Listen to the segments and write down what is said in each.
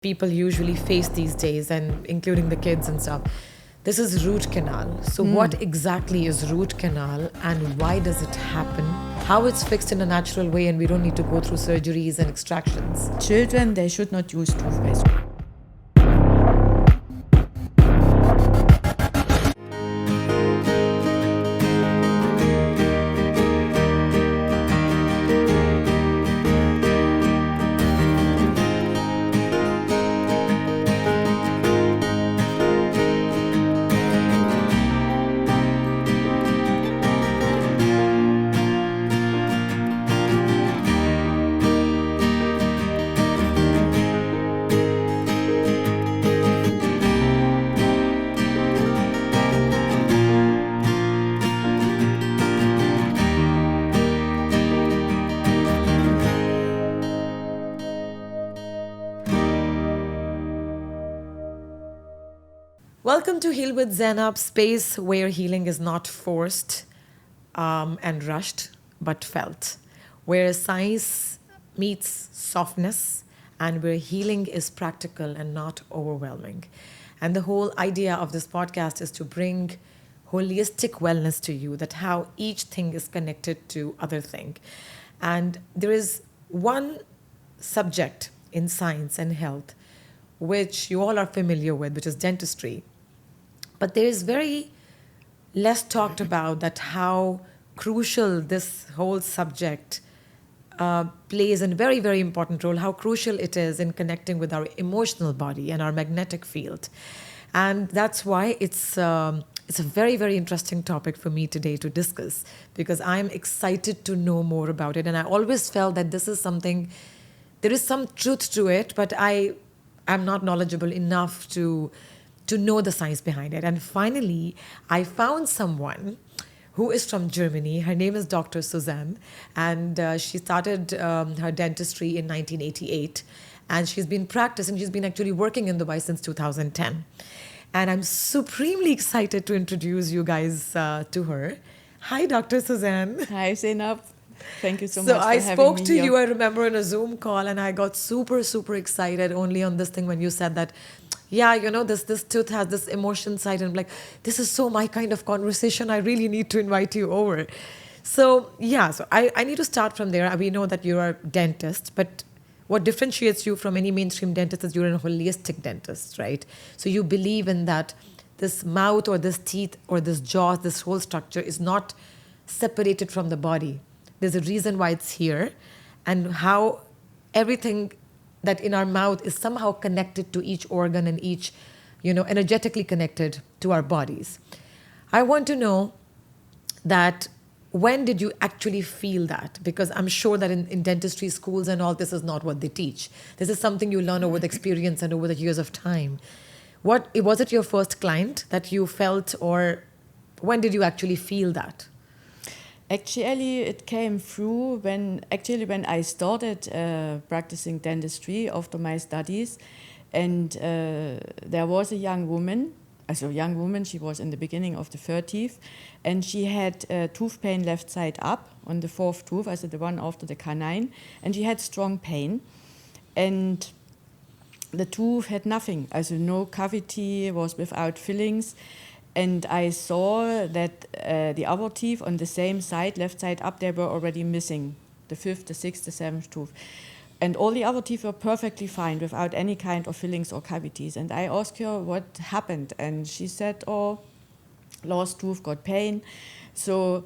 people usually face these days, and including the kids and stuff. This is root canal. So, what exactly is root canal and why does it happen? How it's fixed in a natural way, and we don't need to go through surgeries and extractions. Children, they should not use toothpaste. Welcome to Heal with Zainab, space where healing is not forced and rushed, but felt. Where science meets softness and where healing is practical and not overwhelming. And the whole idea of this podcast is to bring holistic wellness to you, that how each thing is connected to other thing. And there is one subject in science and health which you all are familiar with, which is dentistry. But there is very less talked about that how crucial this whole subject plays a very, very important role, how crucial it is in connecting with our emotional body and our magnetic field. And that's why it's a very, very interesting topic for me today to discuss, because I'm excited to know more about it. And I always felt that this is something, there is some truth to it, but I'm not knowledgeable enough to know the science behind it. And finally, I found someone who is from Germany. Her name is Dr. Suzanne, and she started her dentistry in 1988. And she's been practicing, she's been actually working in Dubai since 2010. And I'm supremely excited to introduce you guys to her. Hi, Dr. Suzanne. Hi, Zainab. Thank you so much So for I having spoke me to here. you, I remember, in a Zoom call, and I got super, super excited only on this thing when you said that, yeah, this tooth has this emotion side. And I'm like, this is so my kind of conversation. I really need to invite you over. So, yeah, so I need to start from there. We know that you're a dentist, but what differentiates you from any mainstream dentist is you're a holistic dentist, right? So you believe in that this mouth or this teeth or this jaw, this whole structure is not separated from the body. There's a reason why it's here, and how everything that in our mouth is somehow connected to each organ and each, energetically connected to our bodies. I want to know that when did you actually feel that? Because I'm sure that in dentistry schools and all, this is not what they teach. This is something you learn over the experience and over the years of time. Was it your first client that you felt, or when did you actually feel that? Actually, it came through when I started practicing dentistry after my studies, and there was a young woman. She was in the beginning of the 30s, and she had tooth pain left side up on the fourth tooth, also the one after the canine, and she had strong pain, and the tooth had nothing, no cavity, was without fillings. And I saw that the other teeth on the same side, left side up, they were already missing, the fifth, the sixth, the seventh tooth. And all the other teeth were perfectly fine without any kind of fillings or cavities. And I asked her what happened. And she said, last tooth got pain. So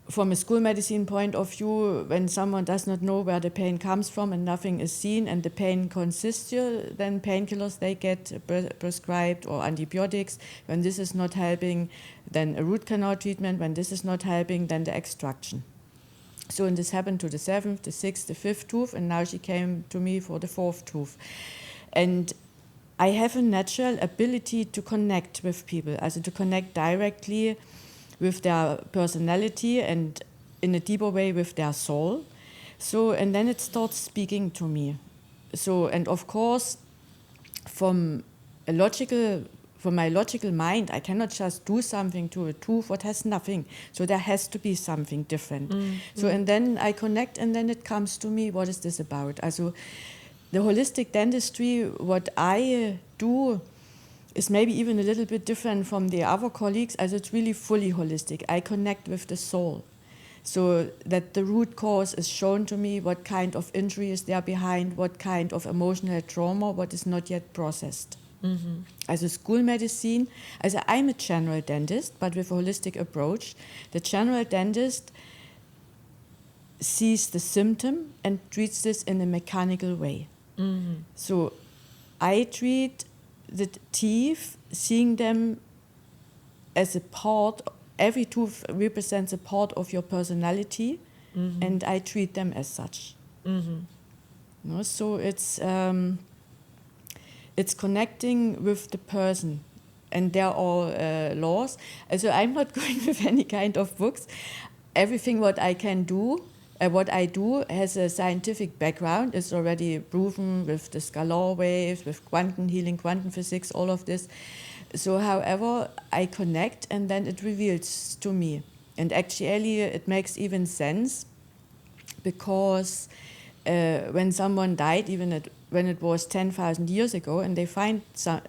from a school medicine point of view, when someone does not know where the pain comes from and nothing is seen and the pain consists, then painkillers, they get prescribed, or antibiotics. When this is not helping, then a root canal treatment. When this is not helping, then the extraction. So and this happened to the seventh, the sixth, the fifth tooth, and now she came to me for the fourth tooth. And I have a natural ability to connect with people, to connect directly with their personality and in a deeper way with their soul. So, and then it starts speaking to me. So, and of course, from my logical mind, I cannot just do something to a tooth what has nothing. So there has to be something different. So, and then I connect, and then it comes to me, what is this about? the holistic dentistry, what I do is maybe even a little bit different from the other colleagues, as it's really fully holistic. I connect with the soul, so that the root cause is shown to me, what kind of injury is there behind, what kind of emotional trauma, what is not yet processed. As a school medicine, I'm a general dentist, but with a holistic approach. The general dentist sees the symptom and treats this in a mechanical way. So I treat the teeth, seeing them as a part, every tooth represents a part of your personality, and I treat them as such. You know, so it's connecting with the person, and there are laws. So I'm not going with any kind of books. Everything what I can do, what I do has a scientific background. It's already proven with the scalar waves, with quantum healing, quantum physics, all of this. So however, I connect, and then it reveals to me. And actually, it makes even sense, because when someone died, even when it was 10,000 years ago, and they find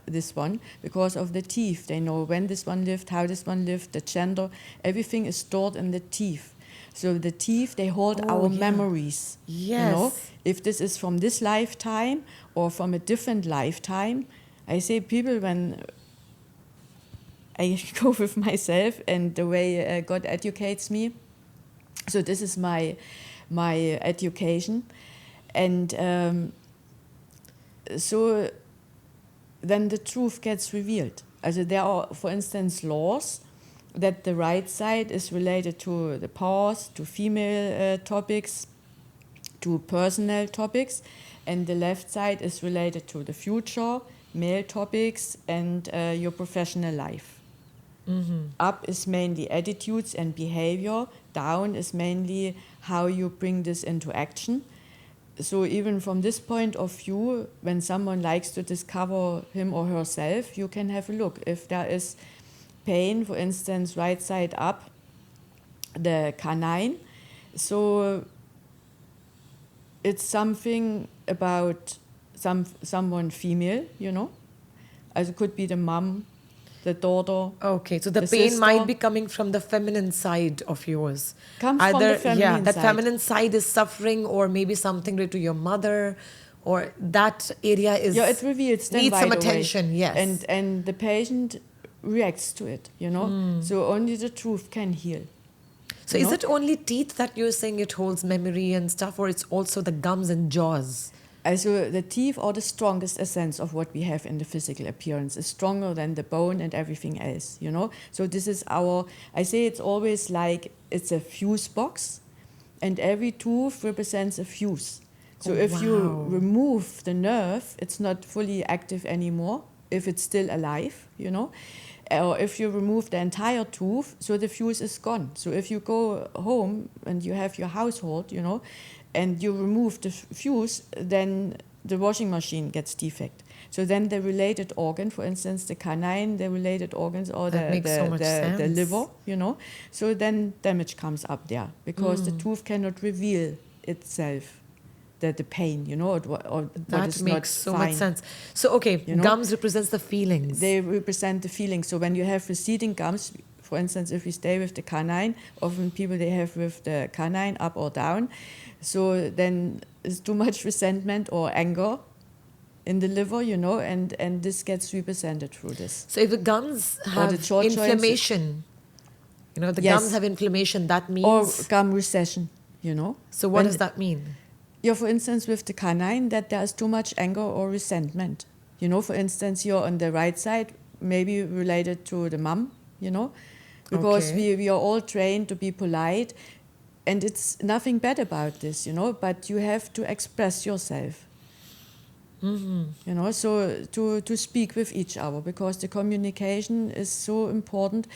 this one, because of the teeth, they know when this one lived, how this one lived, the gender, everything is stored in the teeth. So the teeth, they hold our memories. Yes. You know, if this is from this lifetime or from a different lifetime. I say people, when I go with myself and the way God educates me, so this is my education. And so then the truth gets revealed. Also there are, for instance, laws that the right side is related to the past, to female topics, to personal topics, and the left side is related to the future, male topics, and your professional life. Up is mainly attitudes and behavior, down is mainly how you bring this into action. So even from this point of view, when someone likes to discover him or herself, you can have a look. If there is pain, for instance, right side up, the canine, so it's something about someone female, you know. As it could be the mom, the daughter. Okay, so the the pain sister. might be coming from the feminine side of yours. Comes from the feminine that side. feminine side is suffering, or maybe something related to your mother, or that area is It reveals then needs right some away. attention. Yes, And the patient reacts to it, you know. So only the truth can heal. so you is know? it only teeth that you're saying it holds memory and stuff, or it's also the gums and jaws? Also, the teeth are the strongest essence of what we have in the physical appearance. It's stronger than the bone and everything else, you know. So this is I say it's always like it's a fuse box, and every tooth represents a fuse. So if you remove the nerve, it's not fully active anymore, if it's still alive, you know. Or if you remove the entire tooth, so the fuse is gone. So if you go home and you have your household, you know, and you remove the fuse, then the washing machine gets defect. So then the related organ, for instance, the canine, the related organs, or the liver, you know. So then damage comes up there, because the tooth cannot reveal itself, the pain, you know, or what That is makes not so fine. much sense. So okay, You know? gums represents the feelings. They represent the feeling. So when you have receding gums, for instance, if we stay with the canine, often people they have with the canine up or down. So then it's too much resentment or anger in the liver, you know, and this gets represented through this. So if the gums have the short joints- inflammation, you know, the Yes. gums have inflammation, that Or means... gum recession, you know. So what When- does that mean? Yeah, for instance, with the canine, that there's too much anger or resentment. You know, for instance, you're on the right side, maybe related to the mom, you know, because Okay. we are all trained to be polite, and it's nothing bad about this, you know, but you have to express yourself. You know, so to speak with each other, because the communication is so important,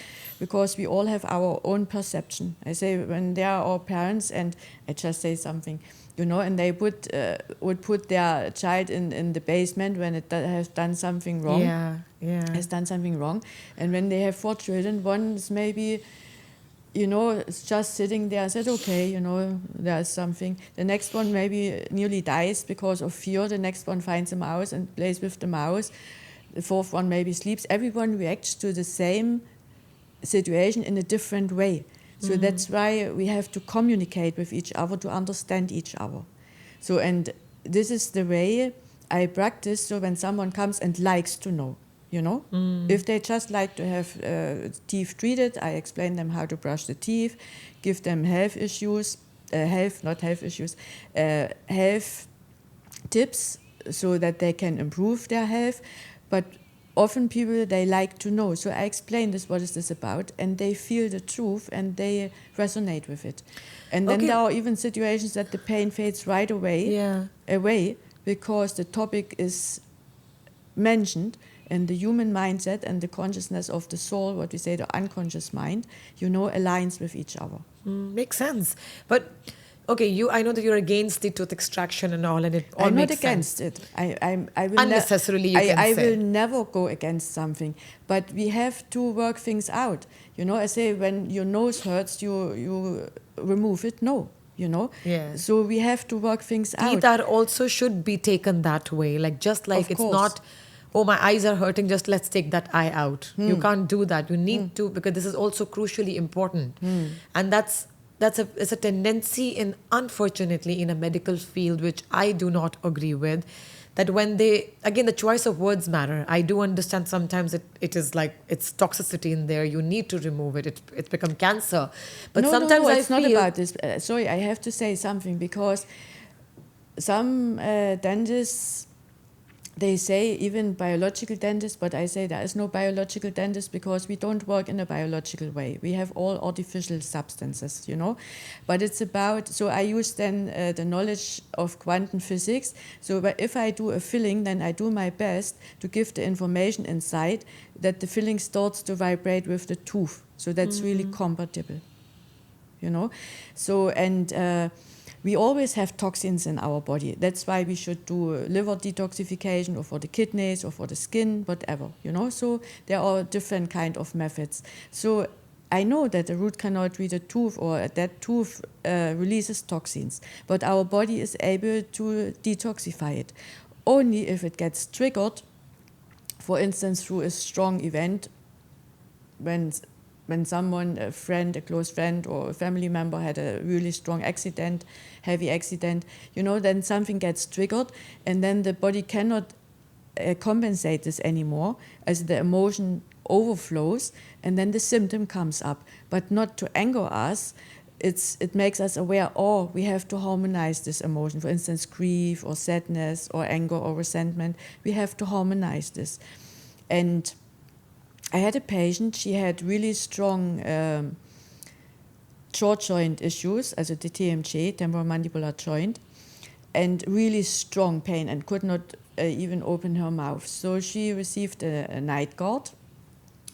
because we all have our own perception. I say, when there are parents, and I just say something, you know, and they would put their child in the basement when it has done something wrong. Yeah. Has done something wrong, and when they have 4 children, one is maybe it's just sitting there. I said, okay, there's something. The next one maybe nearly dies because of fear. The next one finds a mouse and plays with the mouse. The fourth one maybe sleeps. Everyone reacts to the same situation in a different way. So that's why we have to communicate with each other to understand each other. So, and this is the way I practice. So when someone comes and likes to know, if they just like to have teeth treated, I explain them how to brush the teeth, give them health tips so that they can improve their health. But often people, they like to know. So I explain this, what is this about? And they feel the truth and they resonate with it. And then there are even situations that the pain fades right away because the topic is mentioned, and the human mindset and the consciousness of the soul, what we say the unconscious mind, aligns with each other. Makes sense. But okay, I know that you're against the tooth extraction and all, and it all I'm not makes against sense. it. I will Unnecessarily, you can I say. will never go against something, but we have to work things out. I say when your nose hurts, you remove it. No, Yeah. So we have to work things out. Teeth are also should be taken that way, just like Of it's course. not, oh, my eyes are hurting, just let's take that eye out. You can't do that. You need to, because this is also crucially important. And it's a tendency in, unfortunately, in a medical field, which I do not agree with, that when again, the choice of words matter. I do understand sometimes it is like, it's toxicity in there, you need to remove it, it's become cancer. But sometimes it's not about this. Sorry, I have to say something, because some dentists, they say, even biological dentists, but I say there is no biological dentist because we don't work in a biological way. We have all artificial substances, But it's about, so I use then the knowledge of quantum physics. So if I do a filling, then I do my best to give the information inside that the filling starts to vibrate with the tooth. So that's really compatible, So, and we always have toxins in our body. That's why we should do liver detoxification, or for the kidneys, or for the skin, whatever, So there are different kind of methods. So I know that a root canal treated tooth, or that tooth releases toxins, but our body is able to detoxify it only if it gets triggered, for instance, through a strong event, when someone, a friend, a close friend, or a family member had a really strong accident, heavy accident, then something gets triggered, and then the body cannot compensate this anymore, as the emotion overflows, and then the symptom comes up. But not to anger us, it makes us aware, we have to harmonize this emotion. For instance, grief, or sadness, or anger, or resentment, we have to harmonize this. And I had a patient, she had really strong jaw joint issues, also the TMJ, temporomandibular joint, and really strong pain, and could not even open her mouth. So she received a night guard,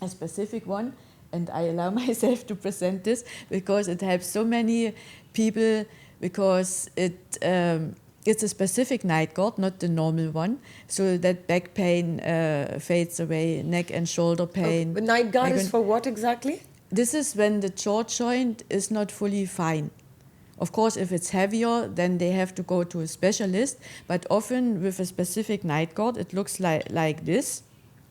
a specific one, and I allow myself to present this because it helps so many people, because it's a specific night guard, not the normal one, so that back pain fades away, neck and shoulder pain. The night guard is for what exactly? This is when the jaw joint is not fully fine. Of course, if it's heavier, then they have to go to a specialist, but often with a specific night guard, it looks like this.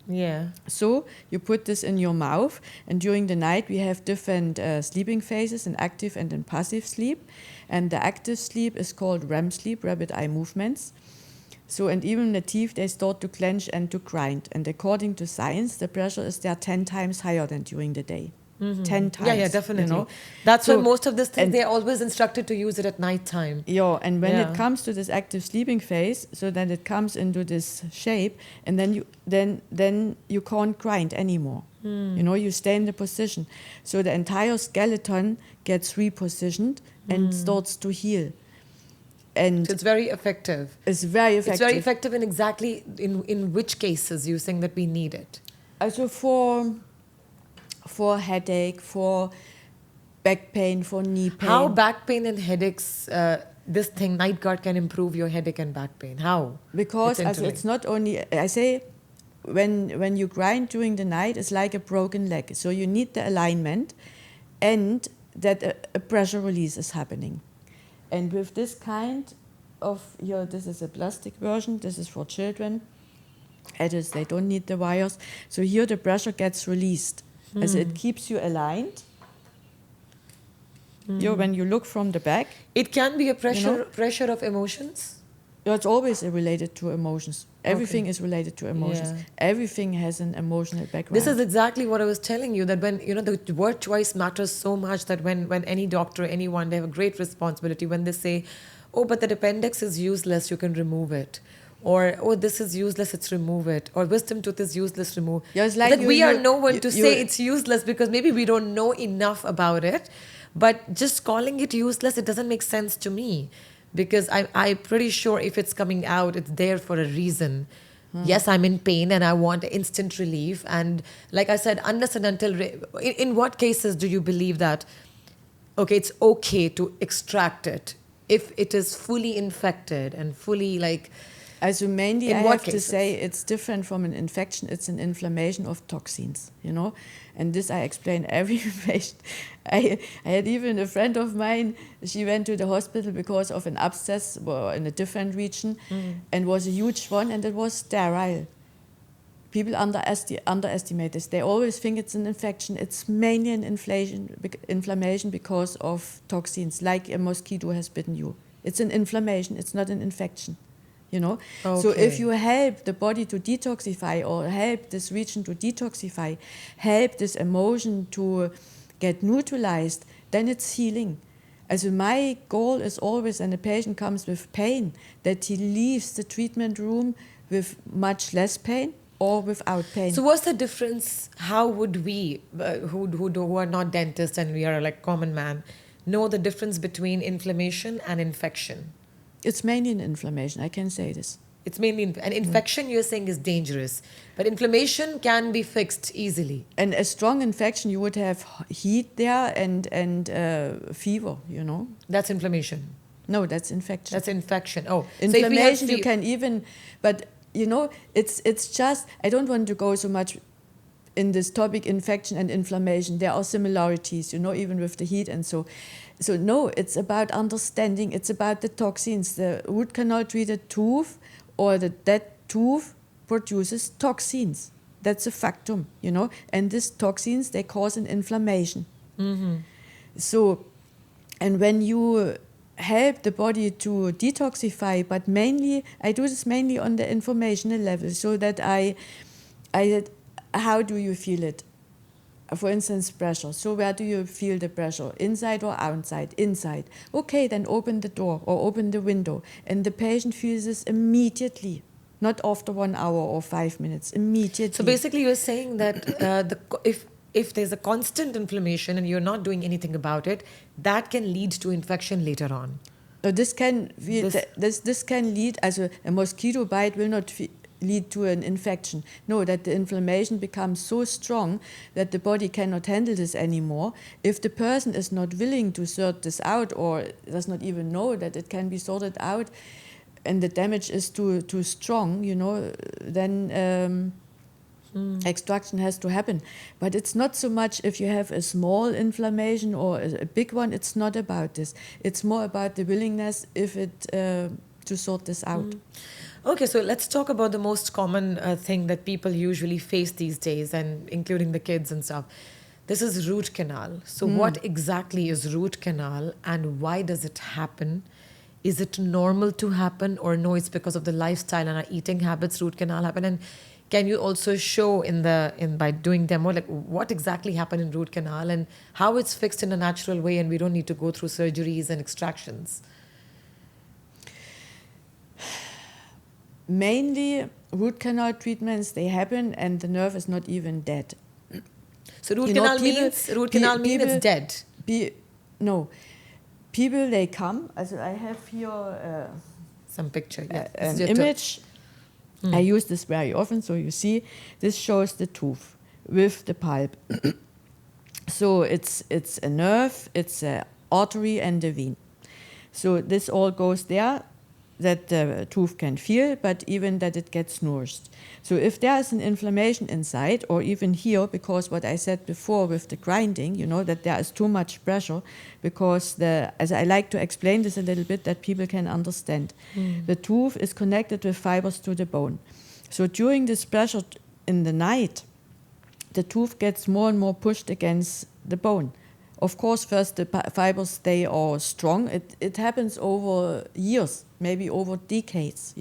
Yeah. So you put this in your mouth, and during the night we have different sleeping phases, in active and in passive sleep. And the active sleep is called REM sleep, rapid eye movements. So, and even the teeth, they start to clench and to grind. And according to science, the pressure is there 10 times higher than during the day. 10 times. Yeah, definitely. That's So- why most of these things, and- they're always instructed to use it at night time. Yeah, and when Yeah. it comes to this active sleeping phase, so then it comes into this shape, and then you can't grind anymore. You stay in the position. So the entire skeleton gets repositioned and starts to heal. And So it's very effective. it's very effective. It's very effective in exactly in which cases you think that we need it. Also for headache, for back pain, for knee pain. How back pain and headaches, this thing, night guard, can improve your headache and back pain? How? Because It's it's not only, I say, when you grind during the night, it's like a broken leg. So you need the alignment, and that a pressure release is happening. And with this kind of, here, this is a plastic version, this is for children. Adults, they don't need the wires. So here the pressure gets released. As it keeps you aligned. Here, when you look from the back. It can be a pressure, You know? pressure of emotions? It's always related to emotions. Everything is related to emotions. Yeah. Everything has an emotional background. This is exactly what I was telling you, that when, the word choice matters so much, that when any doctor, anyone, they have a great responsibility when they say, oh, but the appendix is useless, you can remove it. Or, oh, this is useless, it's remove it. Or wisdom tooth is useless, remove. Yeah, it's like that we are no one you- to you- say it's useless, because maybe we don't know enough about it. But just calling it useless, it doesn't make sense to me. Because I'm pretty sure if it's coming out, it's there for a reason. Yes, I'm in pain and I want instant relief. And like I said, unless and until... In what cases do you believe that, okay, it's okay to extract it if it is fully infected and fully like... Also mainly, In I what have to cases? say it's different from an infection. It's an inflammation of toxins, And this I explain every patient. I had even a friend of mine, she went to the hospital because of an abscess in a different region and was a huge one, and it was sterile. People underestimate this. They always think it's an infection. It's mainly an inflammation because of toxins, like a mosquito has bitten you. It's an inflammation, it's not an infection. So Okay. if you help the body to detoxify, or help this region to detoxify, help this emotion to get neutralized, then it's healing. Also my goal is always, when a patient comes with pain, that he leaves the treatment room with much less pain or without pain. So what's the difference? How would we, who are not dentists and we are like common man, know the difference between inflammation and infection? It's mainly an inflammation, I can say this. It's mainly an infection. You're saying is dangerous, but inflammation can be fixed easily. And a strong infection, you would have heat there and fever, That's inflammation. No, that's infection. That's infection. Oh, Inflammation, so if we have you can even, but it's just, I don't want to go so much in this topic, infection and inflammation. There are similarities, even with the heat and so. So no, it's about understanding. It's about the toxins. The root canal treated tooth or the dead tooth produces toxins. That's a factum, And these toxins, they cause an inflammation. So, and when you help the body to detoxify, but mainly, I do this mainly on the informational level, so that how do you feel it? For instance, pressure. So where do you feel the pressure? Inside or outside? Inside. Okay, then open the door or open the window. And the patient feels this immediately, not after 1 hour or 5 minutes, immediately. So basically you're saying that if there's a constant inflammation and you're not doing anything about it, that can lead to infection later on. This can lead, as a mosquito bite will not lead to an infection. No, that the inflammation becomes so strong that the body cannot handle this anymore. If the person is not willing to sort this out or does not even know that it can be sorted out, and the damage is too strong, then extraction has to happen. But it's not so much if you have a small inflammation or a big one. It's not about this. It's more about the willingness to sort this out. Okay, so let's talk about the most common thing that people usually face these days, and including the kids and stuff. This is root canal. So what exactly is root canal and why does it happen? Is it normal to happen, or no, it's because of the lifestyle and our eating habits root canal happen? And can you also show by doing demo, like what exactly happened in root canal and how it's fixed in a natural way and we don't need to go through surgeries and extractions? Mainly, root canal treatments, they happen and the nerve is not even dead. So root canal means it's dead? No. People, they come, I have here Some picture, an image. I use this very often, so you see, this shows the tooth with the pulp. So it's a nerve, it's an artery and a vein. So this all goes there. that the tooth can feel, but even that it gets nourished. So if there is an inflammation inside, or even here, because what I said before with the grinding, that there is too much pressure, because as I like to explain this a little bit, that people can understand. The tooth is connected with fibers to the bone. So during this pressure in the night, the tooth gets more and more pushed against the bone. Of course, first the fibers stay all strong. It happens over years, maybe over decades,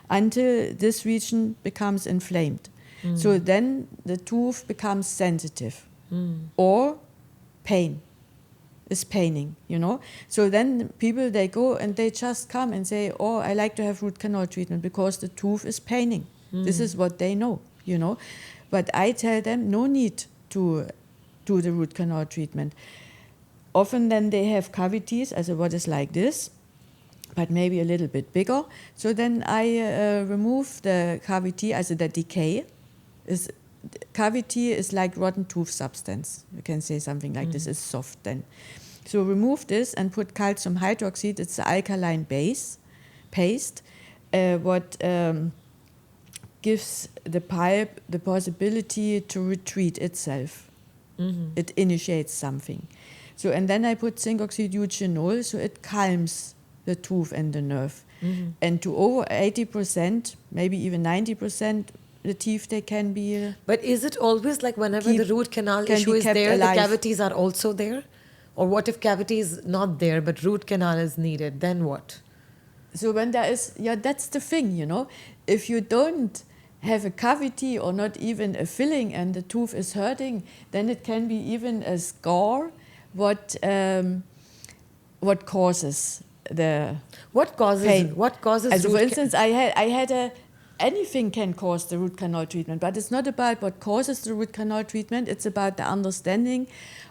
until this region becomes inflamed. So then the tooth becomes sensitive, or pain is paining, So then people, they go and they just come and say, oh, I like to have root canal treatment because the tooth is paining. This is what they know, But I tell them no need to do the root canal treatment. Often then they have cavities, as what is like this, but maybe a little bit bigger. So then I remove the cavity, as the decay. Cavity is like rotten tooth substance. You can say something like this, is soft then. So remove this and put calcium hydroxide. It's the alkaline paste, what gives the pulp the possibility to retreat itself. It initiates something. So, and then I put zinc oxide eugenol, so it calms the tooth and the nerve. And to over 80%, maybe even 90%, the teeth, they can be... But is it always like whenever the root canal issue is there, alive, the cavities are also there? Or what if cavity is not there, but root canal is needed? Then what? So when there is... Yeah, that's the thing, If you don't have a cavity or not even a filling and the tooth is hurting, then it can be even a scar. What causes the pain? What causes? As for instance, I had anything can cause the root canal treatment, but it's not about what causes the root canal treatment. It's about the understanding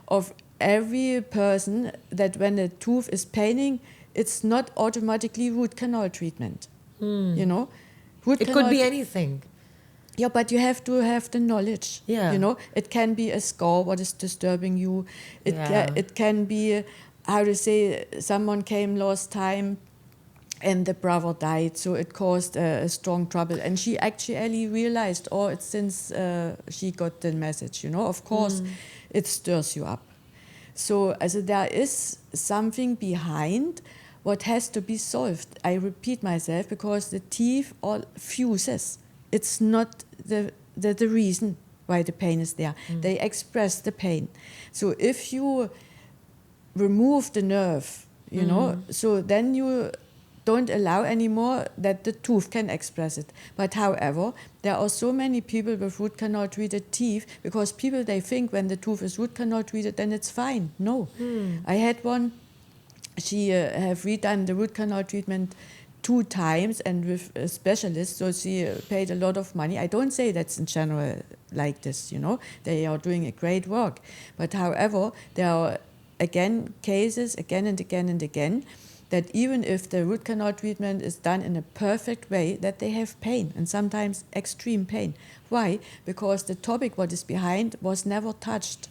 of every person that when a tooth is paining, it's not automatically root canal treatment. Root it could be anything. Yeah, but you have to have the knowledge. Yeah. It can be a scar, what is disturbing you. It can be, how to say, someone came last time and the brother died, so it caused a strong trouble. And she actually realized, it's since she got the message, Of course, it stirs you up. So there is something behind what has to be solved. I repeat myself, because the teeth all fuses. It's not the reason why the pain is there. They express the pain. So if you remove the nerve, so then you don't allow anymore that the tooth can express it. But however, there are so many people with root canal treated teeth, because people, they think when the tooth is root canal treated, then it's fine. No. I had one, she have redone the root canal treatment 2 times and with a specialist, so she paid a lot of money. I don't say that's in general like this, They are doing a great work. But however, there are cases again and again and again, that even if the root canal treatment is done in a perfect way, that they have pain, and sometimes extreme pain. Why? Because the topic, what is behind, was never touched,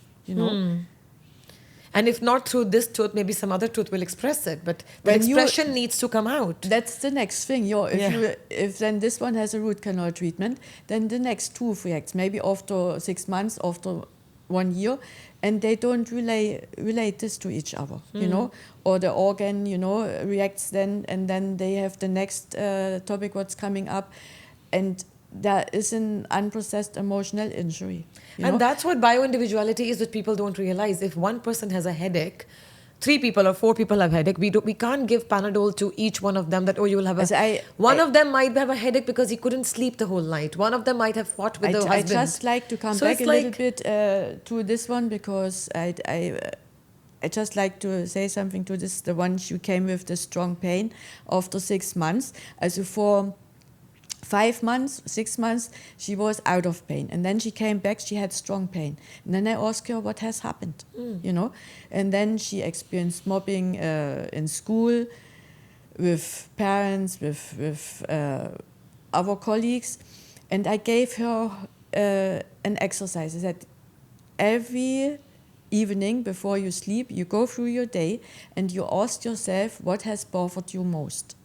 And if not through this tooth, maybe some other tooth will express it. But the expression needs to come out. That's the next thing. If then this one has a root canal treatment, then the next tooth reacts. Maybe after 6 months, after 1 year, and they don't relate this to each other, Or the organ, reacts then, and then they have the next topic what's coming up. And there is an unprocessed emotional injury. And that's what bioindividuality is, that people don't realize. If one person has a headache, 3 people or 4 people have headache, we can't give Panadol to each one of them that, you will have one of them might have a headache because he couldn't sleep the whole night. One of them might have fought with the husband. I just like to come back a little bit to this one, because I just like to say something to this. The one you came with the strong pain after 6 months. Also for 5 months, 6 months, she was out of pain. And then she came back, she had strong pain. And then I asked her what has happened, And then she experienced mobbing in school, with parents, with other colleagues. And I gave her an exercise. I said, every evening before you sleep, you go through your day and you ask yourself what has bothered you most.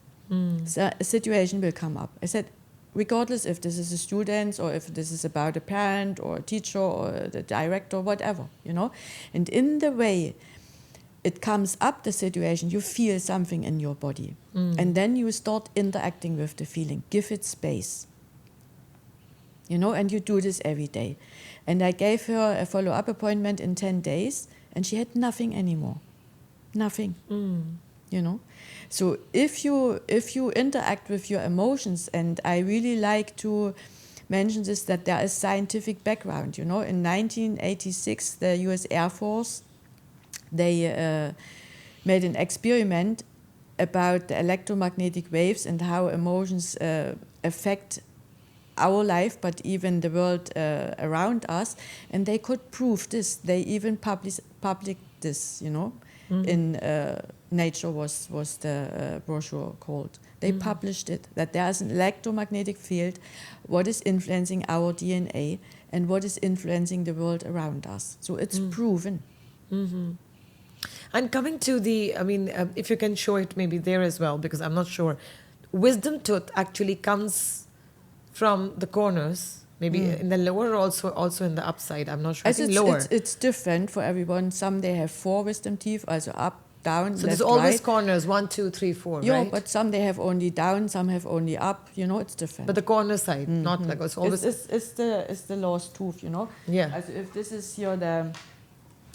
So a situation will come up. I said, regardless if this is a student or if this is about a parent or a teacher or the director, whatever, And in the way it comes up, the situation, you feel something in your body. And then you start interacting with the feeling. Give it space. And you do this every day. And I gave her a follow-up appointment in 10 days, and she had nothing anymore. Nothing. So if you interact with your emotions, and I really like to mention this, that there is scientific background. In 1986, the US Air Force, they made an experiment about the electromagnetic waves and how emotions affect our life, but even the world around us, and they could prove this. They even published this, in Nature was the brochure called. They published it, that there is an electromagnetic field, what is influencing our DNA and what is influencing the world around us. So it's proven. And coming to if you can show it maybe there as well, because I'm not sure. Wisdom tooth actually comes from the corners, maybe in the lower, also in the upside. I'm not sure. I think lower. It's different for everyone. Some they have 4 wisdom teeth, also up, down, so left, there's always right. Corners, 1, 2, 3, 4, Yeah, right? but some they have only down, some have only up. It's different. But the corner side, not like it's always. It's the last tooth, Yeah. Also if this is here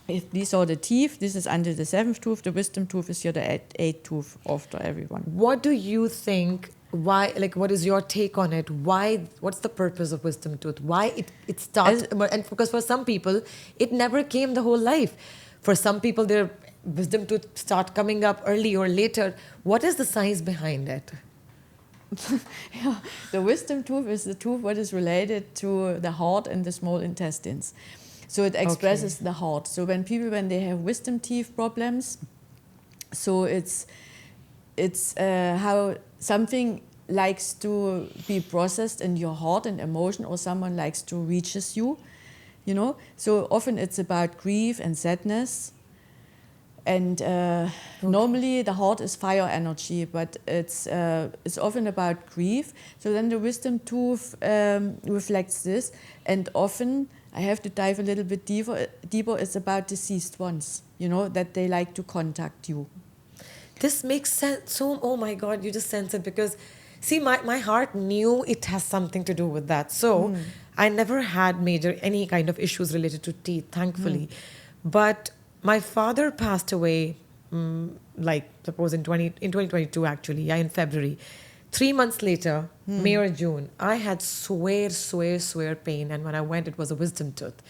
if these are the teeth, this is under the 7th tooth. The wisdom tooth is here the 8th tooth after everyone. What do you think? Why? Like, what is your take on it? Why? What's the purpose of wisdom tooth? Why it starts? And because for some people, it never came the whole life. For some people, their wisdom tooth start coming up early or later. What is the science behind it? Yeah, the wisdom tooth is the tooth what is related to the heart and the small intestines. So it expresses the heart. So when they have wisdom teeth problems, so it's how something likes to be processed in your heart and emotion, or someone likes to reaches you, So often it's about grief and sadness. And normally the heart is fire energy, but it's often about grief. So then the wisdom tooth reflects this, and often I have to dive a little bit deeper. It's about deceased ones, that they like to contact you. This makes sense. So, oh my God, you just sense it, because, see, my heart knew it has something to do with that. So I never had any kind of issues related to teeth, thankfully. But my father passed away, suppose in 2022 actually, in February. 3 months later, May or June, I had swear pain, and when I went, it was a wisdom tooth.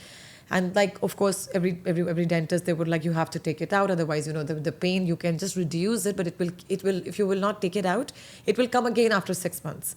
And of course, every dentist, they would you have to take it out, otherwise, the pain, you can just reduce it, but it will if you will not take it out, it will come again after 6 months.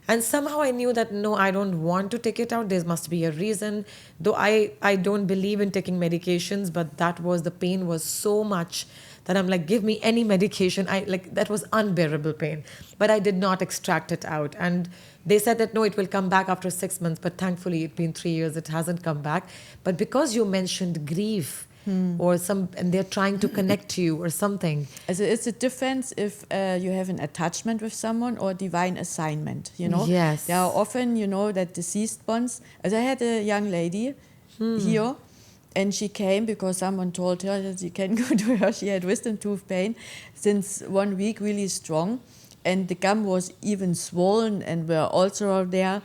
And somehow I knew that no, I don't want to take it out. There must be a reason. Though I don't believe in taking medications, but the pain was so much that I'm give me any medication. That was unbearable pain. But I did not extract it out. And they said that no, it will come back after 6 months. But thankfully, it's been 3 years, it hasn't come back. But because you mentioned grief, and they're trying to connect to you or something. It's a difference if you have an attachment with someone or divine assignment, Yes. There are often, that deceased ones. As I had a young lady here, and she came because someone told her that she can go to her. She had wisdom tooth pain since 1 week, really strong. And the gum was even swollen and were also there.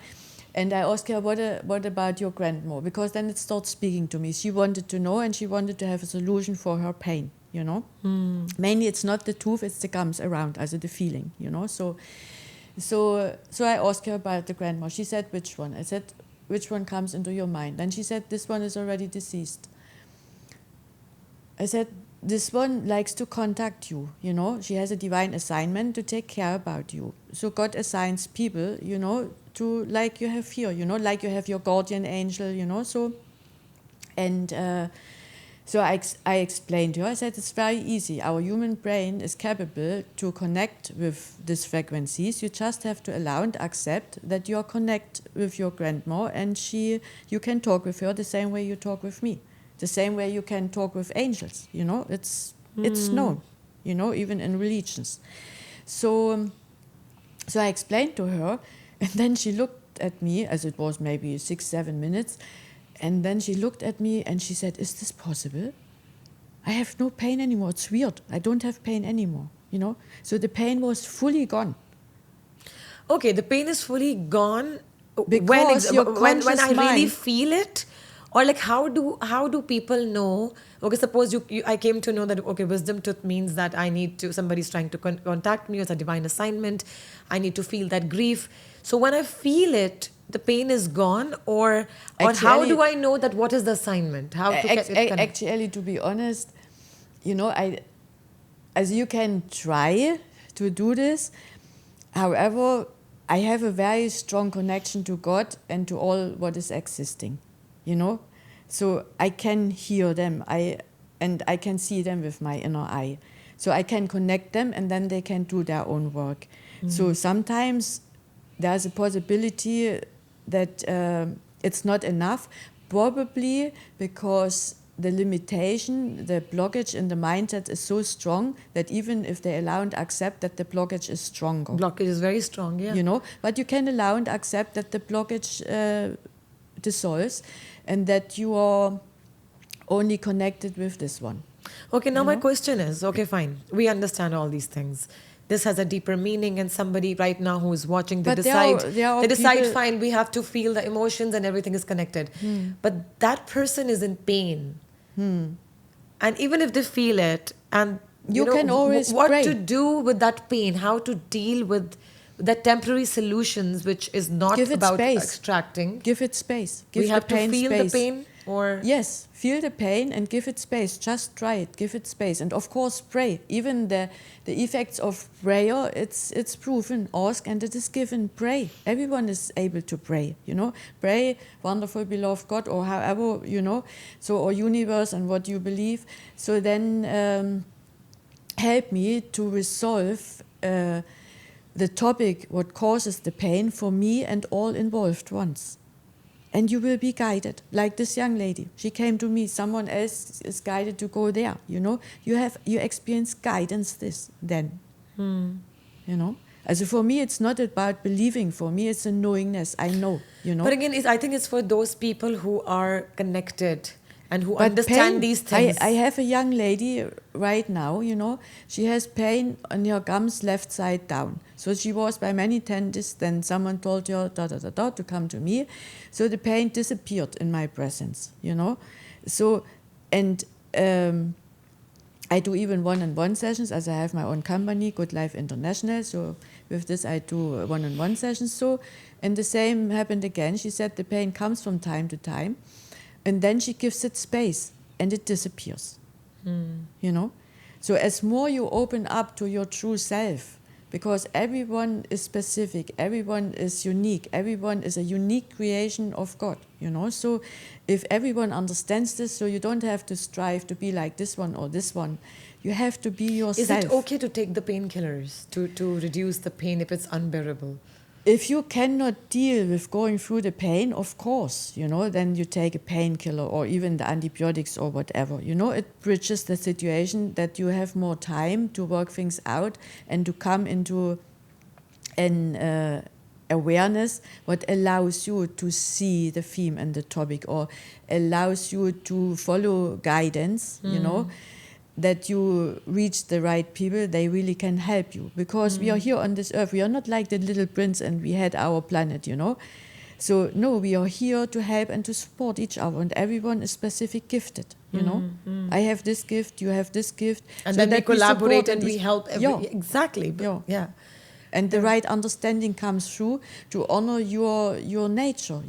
And I asked her, what about your grandma? Because then it started speaking to me. She wanted to know, and she wanted to have a solution for her pain, Mainly it's not the tooth, it's the gums around, also the feeling, So I asked her about the grandma. She said, which one? I said, which one comes into your mind? And she said, this one is already deceased. I said, this one likes to contact you, She has a divine assignment to take care about you. So God assigns people, to you have here, like you have your guardian angel, So, and so I explained to her, I said, it's very easy. Our human brain is capable to connect with these frequencies. You just have to allow and accept that you are connect with your grandma, and you can talk with her the same way you talk with me. The same way you can talk with angels, it's known, even in religions. So So I explained to her, and then she looked at me, as it was maybe 6-7 minutes, and then she looked at me and she said, "Is this possible? I have no pain anymore. It's weird. I don't have pain anymore." So the pain was fully gone. Okay, the pain is fully gone Because your when conscious I really mind- feel it, or like how do people know? Okay, suppose I came to know that okay, wisdom tooth means that I need to somebody's trying to contact me. It's a divine assignment. I need to feel that grief. So when I feel it, the pain is gone, or how Actually- do I know that what is the assignment? How to get it connected? Actually, to be honest, as you can try to do this. However, I have a very strong connection to God and to all what is existing, So I can hear them, and I can see them with my inner eye. So I can connect them, and then they can do their own work. So sometimes there's a possibility that it's not enough, probably because the limitation, the blockage in the mindset is so strong that even if they allow and accept that the blockage is stronger. Blockage is very strong, yeah. But you can allow and accept that the blockage dissolves and that you are only connected with this one. Okay, now my question is, okay, fine. We understand all these things. This has a deeper meaning, and somebody right now who is watching, they But decide, there are they decide, people- fine, we have to feel the emotions and everything is connected. But that person is in pain. And even if they feel it, and You can always what pray. to do with that pain, how to deal with that temporary solutions, which is not Give it about space. extracting. Give it space. Give We the have to pain feel space. the pain, or Yes, feel the pain and give it space. Just try it. Give it space. And of course, pray. Even the effects of prayer, it's proven. Ask and it is given. Pray. Everyone is able to pray, Pray, wonderful, beloved God, or however, so, or universe and what you believe. So then help me to resolve the topic, what causes the pain for me and all involved ones. And you will be guided, like this young lady. She came to me, someone else is guided to go there, You experience guidance then, Also for me, it's not about believing. For me, it's a knowingness. I know, But again, I think it's for those people who are connected and who But understand pain, these things. I have a young lady right now, she has pain on her gums left side down. So she was by many dentists, then someone told her to come to me. So the pain disappeared in my presence, So, and I do even one-on-one sessions, as I have my own company, Good Life International. So with this I do one-on-one sessions. So, and the same happened again. She said the pain comes from time to time. And then she gives it space and it disappears, So as more you open up to your true self, because everyone is specific, everyone is unique, everyone is a unique creation of God, So if everyone understands this, so you don't have to strive to be like this one or this one. You have to be yourself. Is it okay to take the painkillers to reduce the pain if it's unbearable? If you cannot deal with going through the pain, of course, then you take a painkiller or even the antibiotics or whatever. It bridges the situation that you have more time to work things out and to come into an awareness what allows you to see the theme and the topic, or allows you to follow guidance, that you reach the right people. They really can help you, because we are here on this earth. We are not like the little prince and we had our planet, So no, we are here to help and to support each other, and everyone is specific gifted, I have this gift, you have this gift. And so then we that collaborate support and we help. Exactly. Yeah. And the right understanding comes through to honor your nature,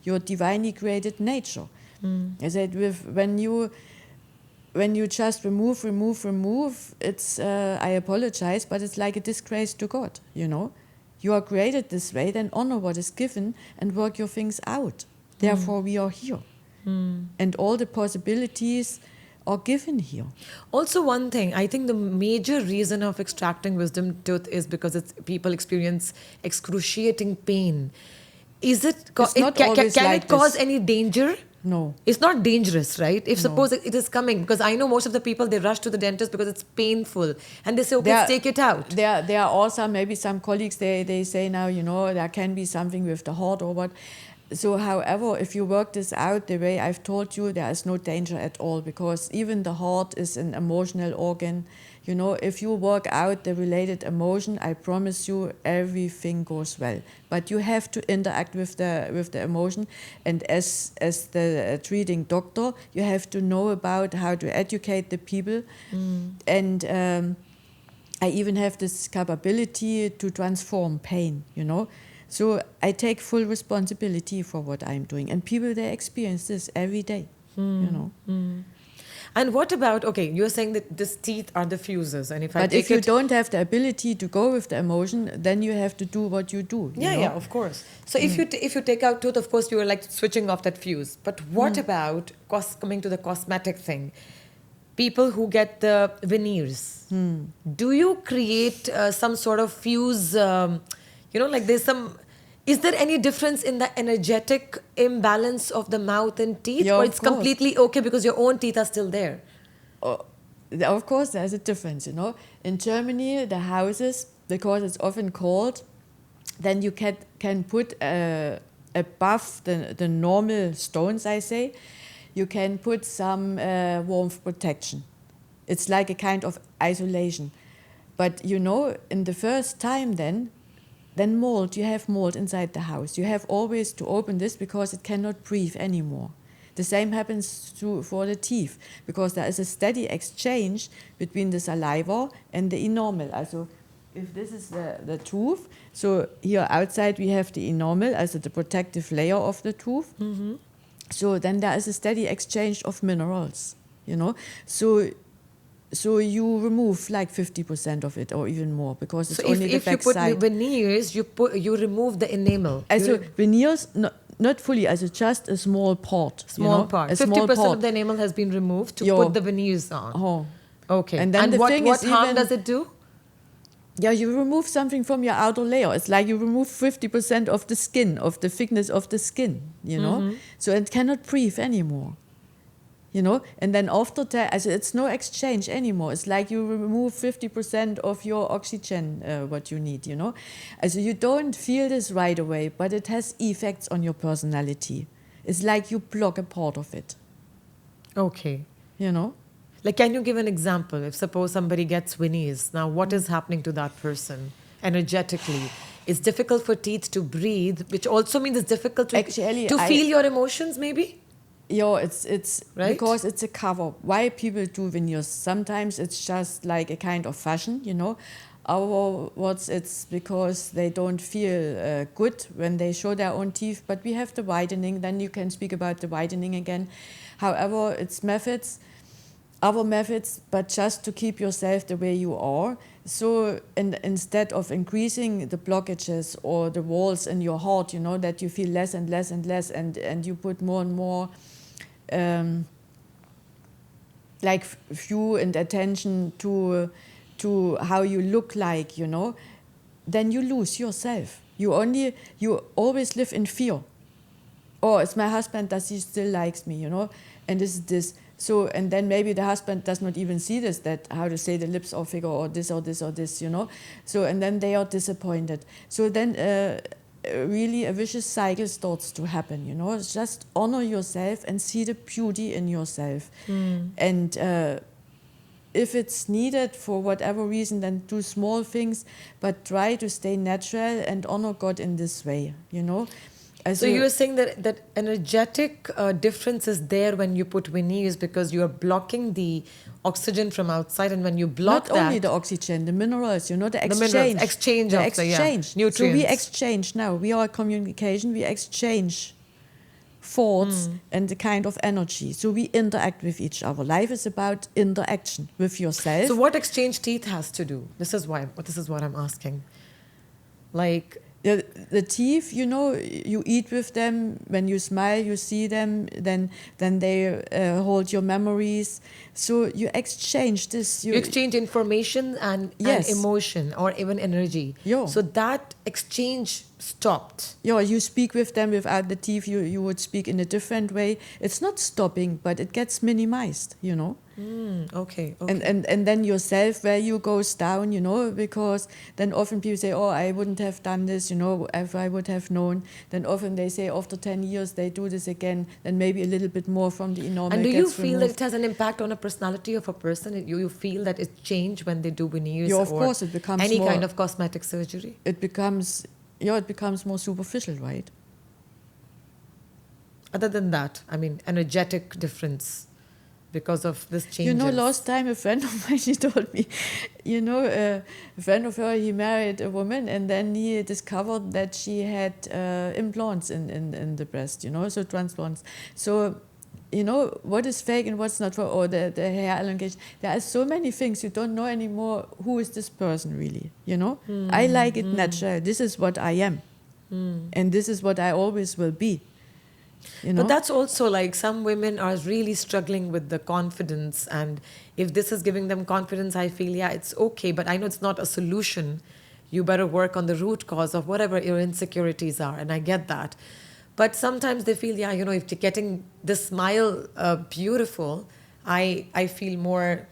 your divinely created nature. I said, when you just remove, it's, I apologize, but it's like a disgrace to God, You are created this way, then honor what is given and work your things out. Therefore, we are here. And all the possibilities are given here. Also, one thing, I think the major reason of extracting wisdom tooth is because people experience excruciating pain. Is it? It's not always Can like it cause this. any danger? No. It's not dangerous, right? If No. suppose it is coming, because I know most of the people, they rush to the dentist because it's painful. And they say, okay, let's take it out. There are also maybe some colleagues, they say now, there can be something with the heart or what. So, however, if you work this out the way I've told you, there is no danger at all, because even the heart is an emotional organ. If you work out the related emotion, I promise you everything goes well. But you have to interact with the emotion, and as the treating doctor, you have to know about how to educate the people, and I even have this capability to transform pain. So I take full responsibility for what I'm doing, and people, they experience this every day. And what about, okay, you're saying that these teeth are the fuses, and if you don't have the ability to go with the emotion, then you have to do what you do. Yeah, of course. So if you take out tooth, of course, you are like switching off that fuse. But what about coming to the cosmetic thing? People who get the veneers, do you create some sort of fuse? Like there's some. Is there any difference in the energetic imbalance of the mouth and teeth, Yeah, or of it's course. completely okay because your own teeth are still there? Of course, there's a difference. In Germany, the houses, because it's often cold, then you can put above the normal stones, I say, you can put some warmth protection. It's like a kind of isolation. But in the first time then mold, you have mold inside the house. You have always to open this because it cannot breathe anymore. The same happens for the teeth, because there is a steady exchange between the saliva and the enamel. Also, if this is the tooth, so here outside we have the enamel, also the protective layer of the tooth. Mm-hmm. So then there is a steady exchange of minerals, So you remove like 50% of it or even more, because it's only the back side. So if you put veneers, you remove the enamel. Also veneers, not fully, also just a small part. Small part. 50% of the enamel has been removed to put the veneers on. Oh. Okay. And then what harm does it do? Yeah, you remove something from your outer layer. It's like you remove 50% of the skin, of the thickness of the skin, Mm-hmm. So it cannot breathe anymore. And then after that, it's no exchange anymore. It's like you remove 50% of your oxygen, what you need, you don't feel this right away, but it has effects on your personality. It's like you block a part of it. Okay. Like, can you give an example? If suppose somebody gets veneers, now what is happening to that person energetically? It's difficult for teeth to breathe, which also means it's difficult to feel your emotions, maybe? Yeah, it's right? Because it's a cover. Why people do veneers? Sometimes it's just like a kind of fashion, It's because they don't feel good when they show their own teeth. But we have the whitening. Then you can speak about the whitening again. However, it's other methods, but just to keep yourself the way you are. So instead of increasing the blockages or the walls in your heart, that you feel less and less and less, and you put more and more like view and attention to how you look like, then you lose yourself. You always live in fear. Oh, it's my husband, does he still likes me, And this. So, and then maybe the husband does not even see this, that how to say the lips are figure or this or this or this, So, and then they are disappointed. So then really a vicious cycle starts to happen, Just honor yourself and see the beauty in yourself. And if it's needed for whatever reason, then do small things, but try to stay natural and honor God in this way, So you're saying that energetic difference is there when you put veneers, because you are blocking the oxygen from outside, and when you block not only the oxygen, the minerals, the exchange, the exchange nutrients. So we exchange now. We are communication. We exchange thoughts and the kind of energy. So we interact with each other. Life is about interaction with yourself. So what exchange teeth has to do? This is what I'm asking. Like, The teeth, you know, you eat with them. When you smile, you see them. Then they hold your memories. So you exchange this. You exchange information and Yes. emotion or even energy. Yeah. So that exchange stopped. Yeah, you speak with them without the teeth. You would speak in a different way. It's not stopping, but it gets minimized. You know. Okay. And then your self-value goes down, you know, because then often people say, oh, I wouldn't have done this, you know, if I would have known. Then often they say after 10 years they do this again, then maybe a little bit more from the enormous. And do you feel that it has an impact on a personality of a person? You feel that it changed when they do veneers? Yeah, of course it becomes any more, kind of cosmetic surgery? It becomes more superficial, right? Other than that, I mean, energetic difference because of this change. You know, last time a friend of mine, she told me, you know, a friend of her, he married a woman and then he discovered that she had implants in the breast, you know, so transplants. So, you know, what is fake and what's not, or the hair elongation. There are so many things you don't know anymore. Who is this person really, you know? I like it natural. This is what I am. And this is what I always will be. You know? But that's also like some women are really struggling with the confidence, and if this is giving them confidence, I feel, yeah, it's okay, but I know it's not a solution. You better work on the root cause of whatever your insecurities are, and I get that. But sometimes they feel, yeah, you know, if you're getting the smile beautiful, I feel more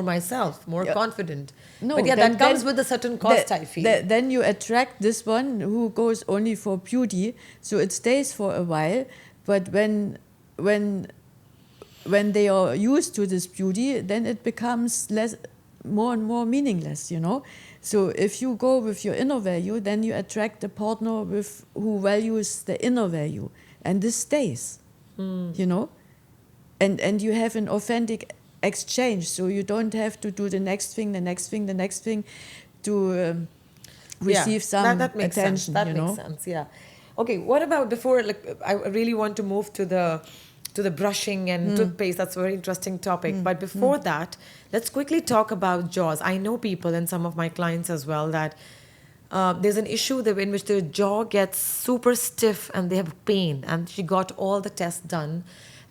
myself, more confident. No, but yeah, then, that comes with a certain cost, I feel. Then you attract this one who goes only for beauty, so it stays for a while. But when they are used to this beauty, then it becomes more and more meaningless, you know. So if you go with your inner value, then you attract a partner who values the inner value, and this stays, you know. And you have an authentic exchange, so you don't have to do the next thing to receive some that makes attention. Sense. That makes sense. Yeah. Okay. What about before? Like, I really want to move to the brushing and toothpaste. That's a very interesting topic. But before that, let's quickly talk about jaws. I know people and some of my clients as well that there's an issue in which their jaw gets super stiff and they have pain. And she got all the tests done,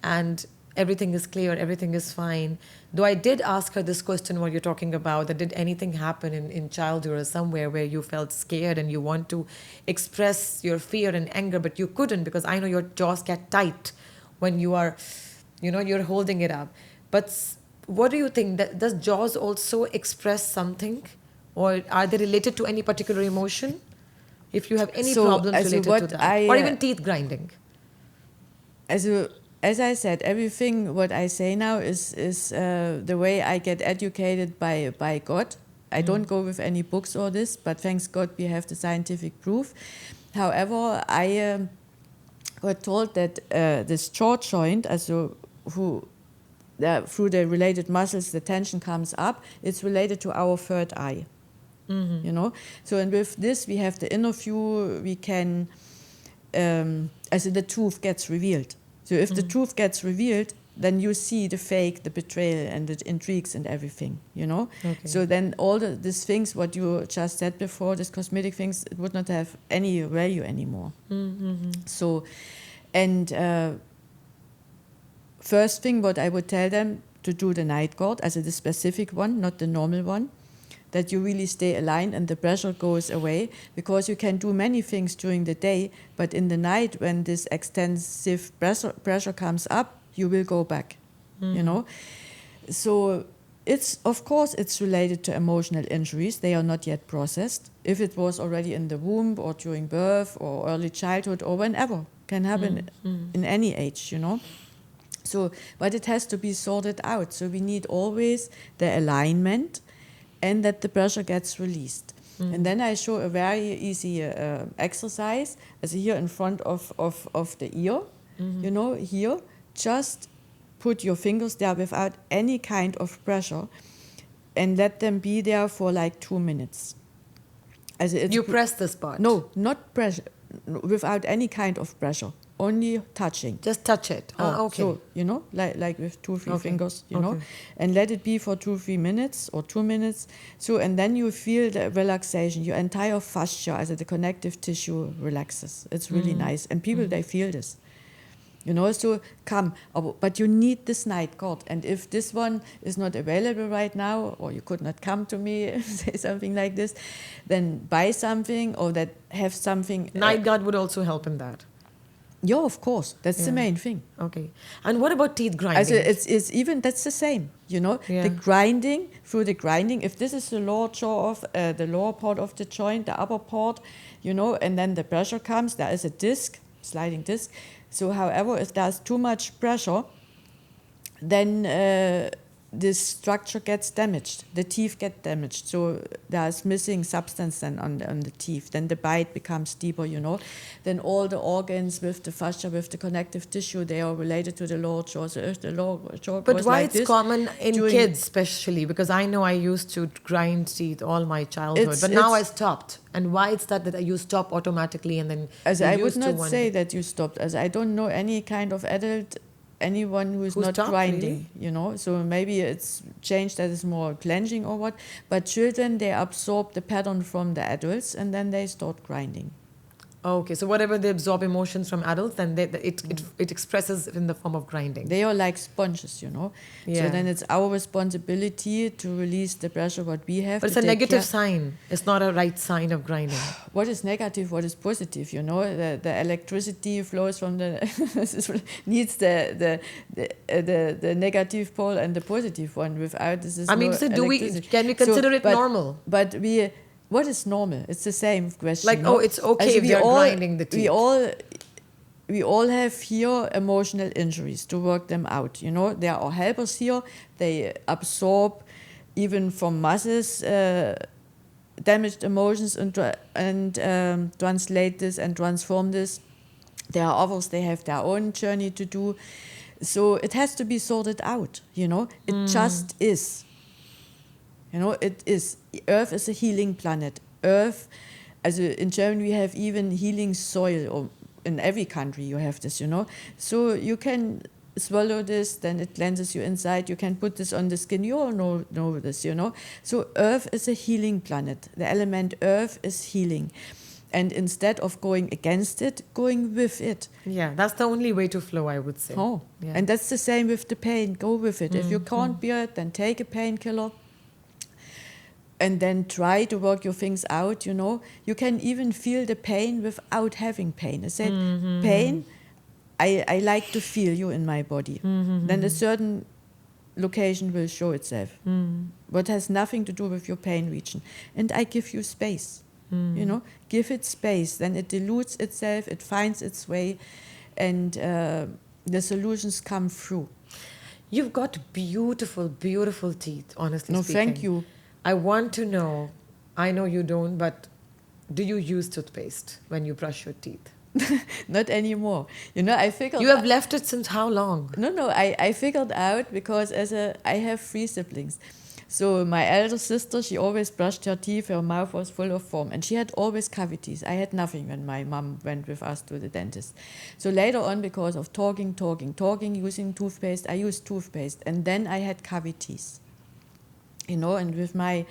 and everything is clear, everything is fine. Though I did ask her this question, what you're talking about, that did anything happen in childhood or somewhere where you felt scared and you want to express your fear and anger, but you couldn't, because I know your jaws get tight when you are, you know, you're holding it up. But what do you think? Does jaws also express something? Or are they related to any particular emotion? If you have any problems related to that. Or even teeth grinding. As I said, everything what I say now is the way I get educated by God. I don't go with any books or this, but thanks God we have the scientific proof. However, I got told that this jaw joint, through the related muscles, the tension comes up. It's related to our third eye. You know. So, and with this we have the inner view. We can, as the truth gets revealed. So if the truth gets revealed, then you see the fake, the betrayal, and the intrigues and everything, you know? Okay. So then all these things, what you just said before, these cosmetic things, it would not have any value anymore. So, and first thing what I would tell them, to do the night guard, as the specific one, not the normal one, that you really stay aligned and the pressure goes away, because you can do many things during the day, but in the night when this extensive pressure comes up, you will go back, you know. So of course it's related to emotional injuries. They are not yet processed. If it was already in the womb or during birth or early childhood or whenever, can happen in any age, you know. So, but it has to be sorted out. So we need always the alignment, and that the pressure gets released. And then I show a very easy exercise, as here in front of the ear, you know, here, just put your fingers there without any kind of pressure and let them be there for like 2 minutes. You press this part? No, not pressure, without any kind of pressure. only touching. Just touch it. Okay. So, like with 2-3 Okay. fingers, Okay. and let it be for 2-3 minutes or 2 minutes. So, and then you feel the relaxation. Your entire fascia, also the connective tissue, relaxes. It's really nice. And people, they feel this. So come. But you need this night cord. And if this one is not available right now, or you could not come to me, say something like this, then buy something or that have something. Night guard would also help in that. Yeah, of course. That's the main thing. Okay. And what about teeth grinding? Also, it's even, that's the same, the grinding, through the grinding, if this is the lower jaw of the lower part of the joint, the upper part, and then the pressure comes, there is a disc, sliding disc. So however, if there's too much pressure, then this structure gets damaged, the teeth get damaged, so there's missing substance then on the teeth, then the bite becomes deeper, then all the organs with the fascia, with the connective tissue, they are related to the lower jaw. So if the lower jaw But goes why like it's this, common in kids especially? Because I know I used to grind teeth all my childhood, but now I stopped. And why it's that you stop automatically and then as you I would used to not one say day? that you stopped, as I don't know any kind of adult, anyone who is Who not stopped, grinding, so maybe it's changed, that is more clenching or what, but children, they absorb the pattern from the adults and then they start grinding. Okay, so whatever they absorb emotions from adults, then it expresses in the form of grinding. They are like sponges, Yeah. So then it's our responsibility to release the pressure what we have. But it's a negative sign. It's not a right sign of grinding. What is negative, what is positive, The electricity flows from the needs the negative pole and the positive one. Without this is I mean, no so electricity. can we consider it normal? But what is normal? It's the same question. Like, it's okay if they're grinding the teeth. We all have here emotional injuries to work them out. There are helpers here. They absorb even from muscles damaged emotions and translate this and transform this. There are others, they have their own journey to do. So it has to be sorted out. It just is. It is. Earth is a healing planet. Earth, also in Germany we have even healing soil, or in every country you have this, So you can swallow this, then it cleanses you inside. You can put this on the skin. You all know this, So Earth is a healing planet. The element Earth is healing. And instead of going against it, going with it. Yeah, that's the only way to flow, I would say. Oh, yeah. And that's the same with the pain. Go with it. If you can't bear it, then take a painkiller. And then try to work your things out, You can even feel the pain without having pain. I said, pain, I like to feel you in my body. Then a certain location will show itself. But has nothing to do with your pain region. And I give you space. Give it space. Then it dilutes itself, it finds its way, and the solutions come through. You've got beautiful, beautiful teeth, honestly speaking. Thank you. I want to know, I know you don't, but do you use toothpaste when you brush your teeth? Not anymore. I figured... You have left it since how long? No, I figured out because I have 3 siblings. So my elder sister, she always brushed her teeth, her mouth was full of foam, and she had always cavities. I had nothing when my mom went with us to the dentist. So later on, because of talking, using toothpaste, I used toothpaste, and then I had cavities. And with my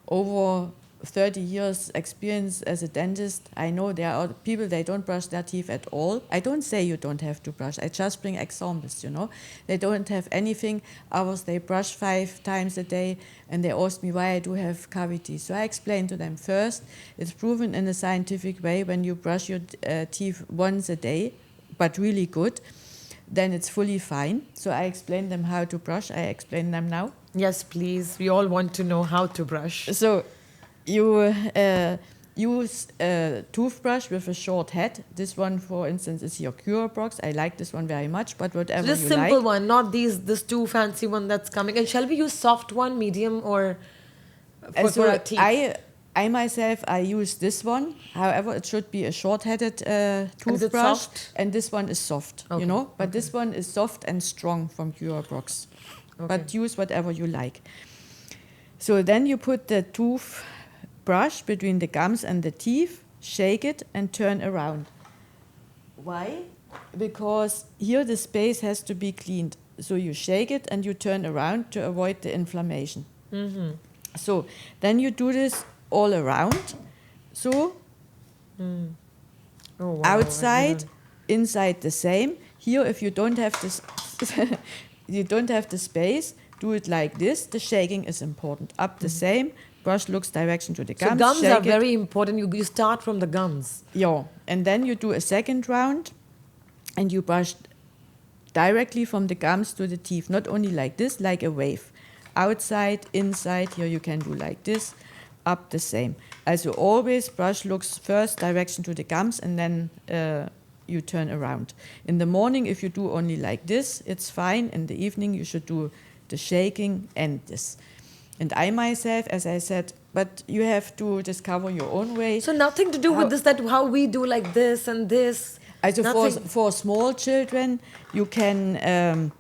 over 30 years experience as a dentist, I know there are people, they don't brush their teeth at all. I don't say you don't have to brush. I just bring examples, They don't have anything. Others, they brush 5 times a day, and they ask me why I do have cavities. So I explain to them, first, it's proven in a scientific way, when you brush your teeth once a day, but really good, then it's fully fine. So I explain them how to brush. I explain them now. Yes, please. We all want to know how to brush. So you use a toothbrush with a short head. This one, for instance, is your Cure box. I like this one very much, but whatever This you simple like. one, not this too fancy one that's coming. And shall we use soft one, medium, or for our teeth? I myself, I use this one. However, it should be a short-headed toothbrush. Is it soft? And this one is soft, Okay. But this one is soft and strong from Cure box. Okay. But use whatever you like. So then you put the toothbrush between the gums and the teeth, shake it, and turn around. Why? because here the space has to be cleaned. So you shake it and you turn around to avoid the inflammation. Mm-hmm. So then you do this all around. So Oh, wow. outside, inside the same. Here, if you don't have this, you don't have the space, do it like this. The shaking is important. Up the same, brush looks direction to the So gums. gums shake are it. very important. You start from the gums. Yeah, and then you do a second round, and you brush directly from the gums to the teeth. Not only like this, like a wave. Outside, inside. Here you can do like this. Up the same. Also always brush looks first direction to the gums, and then you turn around. In the morning, if you do only like this, it's fine. In the evening, you should do the shaking and this. And I myself, as I said, but you have to discover your own way. So nothing to do with this, that how we do like this and this. Also for small children, you can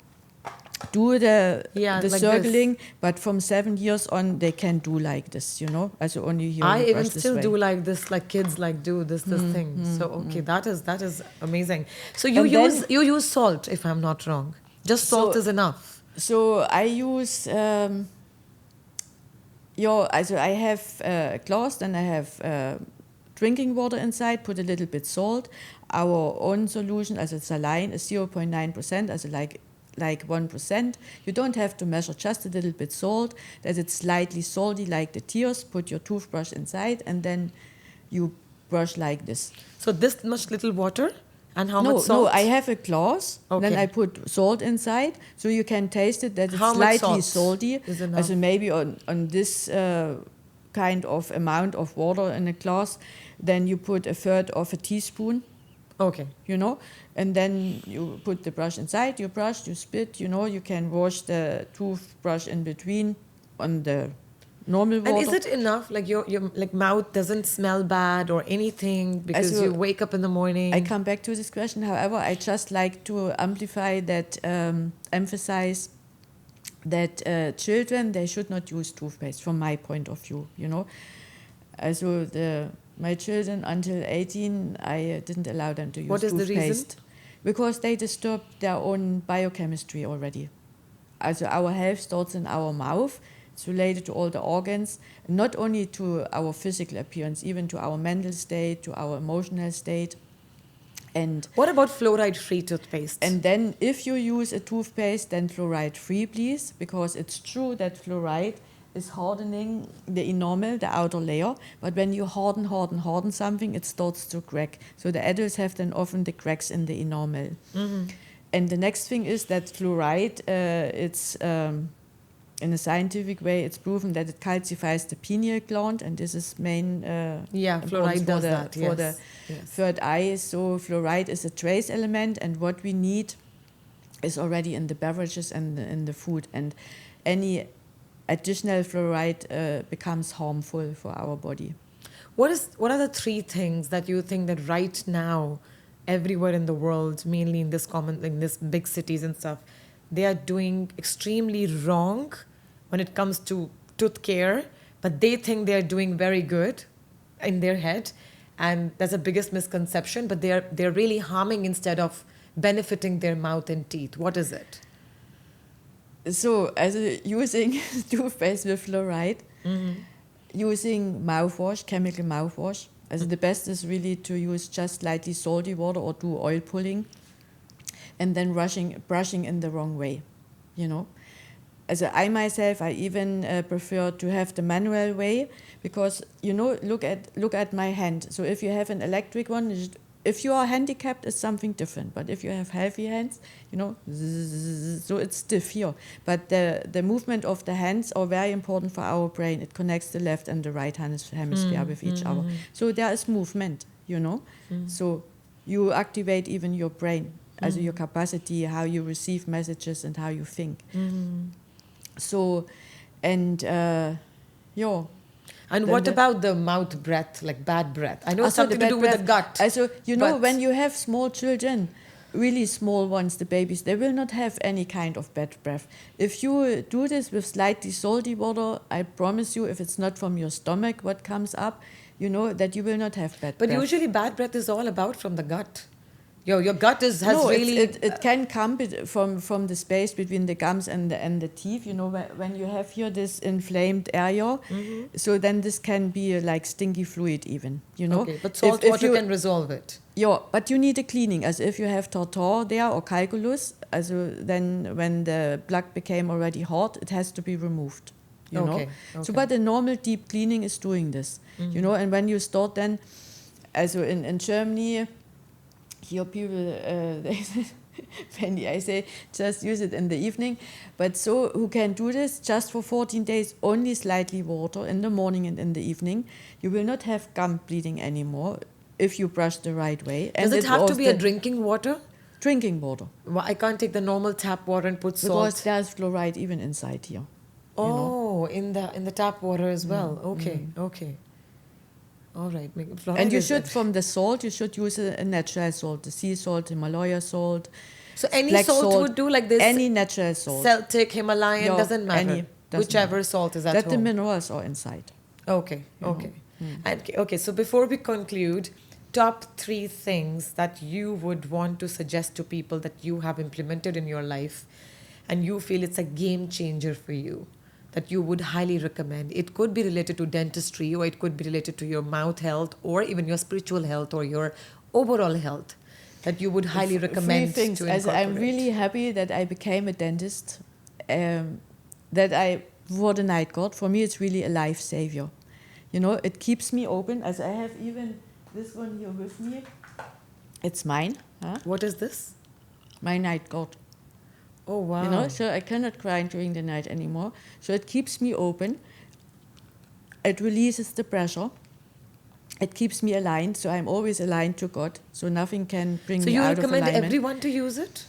do the like circling, but from 7 years on, they can do like this, you know. Also only here. I you even brush this still way. do like this, like kids like do this thing. So okay, that is amazing. So you And use salt, if I'm not wrong. Just salt is enough. So I use I have a glass, then I have drinking water inside, put a little bit salt. Our own solution, as a saline, is 0.9%, as like 1%. You don't have to measure, just a little bit salt, that it's slightly salty like the tears. Put your toothbrush inside, and then you brush like this. So this much little water, and how much salt? No, I have a glass, Okay. then I put salt inside, so you can taste it, that it's How much slightly salt salty. is enough? So maybe on this kind of amount of water in a glass, then you put a third of a teaspoon. Okay. You know, and then you put the brush inside, you brush, you spit, you know, you can wash the toothbrush in between on the normal water. And is it enough? Like your like mouth doesn't smell bad or anything because you wake up in the morning? I come back to this question. However, I just like to amplify that, emphasize that children, they should not use toothpaste from my point of view, you know. Also my children until 18, I didn't allow them to use What is toothpaste. the reason? Because they disturb their own biochemistry already. Also our health starts in our mouth. It's related to all the organs, not only to our physical appearance, even to our mental state, to our emotional state. And what about fluoride-free toothpaste? and then if you use a toothpaste, then fluoride-free, please, because it's true that fluoride is hardening the enamel, the outer layer, but when you harden something, it starts to crack. So the adults have then often the cracks in the enamel. Mm-hmm. And the next thing is that fluoride, it's in a scientific way, it's proven that it calcifies the pineal gland, and this is main fluoride does that, for the yes. third eye. So fluoride is a trace element, and what we need is already in the beverages and in the food, and any additional fluoride becomes harmful for our body. What are the three things that you think that right now, everywhere in the world, mainly in this big cities and stuff, they are doing extremely wrong when it comes to tooth care, but they think they are doing very good in their head, and that's the biggest misconception. But they're really harming instead of benefiting their mouth and teeth. What is it? So, as using toothpaste with fluoride, using mouthwash, chemical mouthwash. As the best is really to use just slightly salty water or do oil pulling, and then brushing in the wrong way, you know. As I myself, I even prefer to have the manual way, because, you know, look at my hand. So if you have an electric one, if you are handicapped, it's something different. But if you have healthy hands, you know, so it's stiff here. But the movement of the hands are very important for our brain. It connects the left and the right hemisphere with each other. So there is movement, you know. So you activate even your brain, also your capacity, how you receive messages and how you think. So, and yeah. And what about the mouth breath, like bad breath? I know it's something to do with the gut. Also, you know, when you have small children, really small ones, the babies, they will not have any kind of bad breath. If you do this with slightly salty water, I promise you, if it's not from your stomach what comes up, you know, that you will not have bad breath. But usually bad breath is all about from the gut. Your gut has No, really... it can come from the space between the gums and the teeth. You know, when you have here this inflamed area, so then this can be like stinky fluid even, you know. Okay, but salt water can resolve it. Yeah, but you need a cleaning. As if you have tartar there or calculus, then when the plaque became already hard, it has to be removed, you know. So, but a normal deep cleaning is doing this, you know. And when you start then, in Germany, here people, I say just use it in the evening, but so who can do this just for 14 days, only slightly water in the morning and in the evening, you will not have gum bleeding anymore if you brush the right way. Does it have to be a drinking water? Drinking water. Well, I can't take the normal tap water and put salt. Because there's fluoride even inside here. Oh, in the tap water as well. Okay. All right. And you should, from the salt, you should use a natural salt, the sea salt, Himalaya salt. So any salt would do, like this? Any natural salt. Celtic, Himalayan, doesn't matter. Whichever salt is at home. That the minerals are inside. Okay. And so before we conclude, top 3 things that you would want to suggest to people that you have implemented in your life and you feel it's a game changer for you, that you would highly recommend. It could be related to dentistry, or it could be related to your mouth health, or even your spiritual health, or your overall health, that you would highly recommend 3 things. To incorporate. I'm really happy that I became a dentist, that I wore the night guard. For me, it's really a life savior. You know, it keeps me open. As I have even this one here with me. It's mine. Huh? What is this? My night guard. Oh, wow. You know, so I cannot cry during the night anymore. So it keeps me open. It releases the pressure. It keeps me aligned, so I'm always aligned to God. So nothing can bring me out of alignment. So you recommend everyone to use it?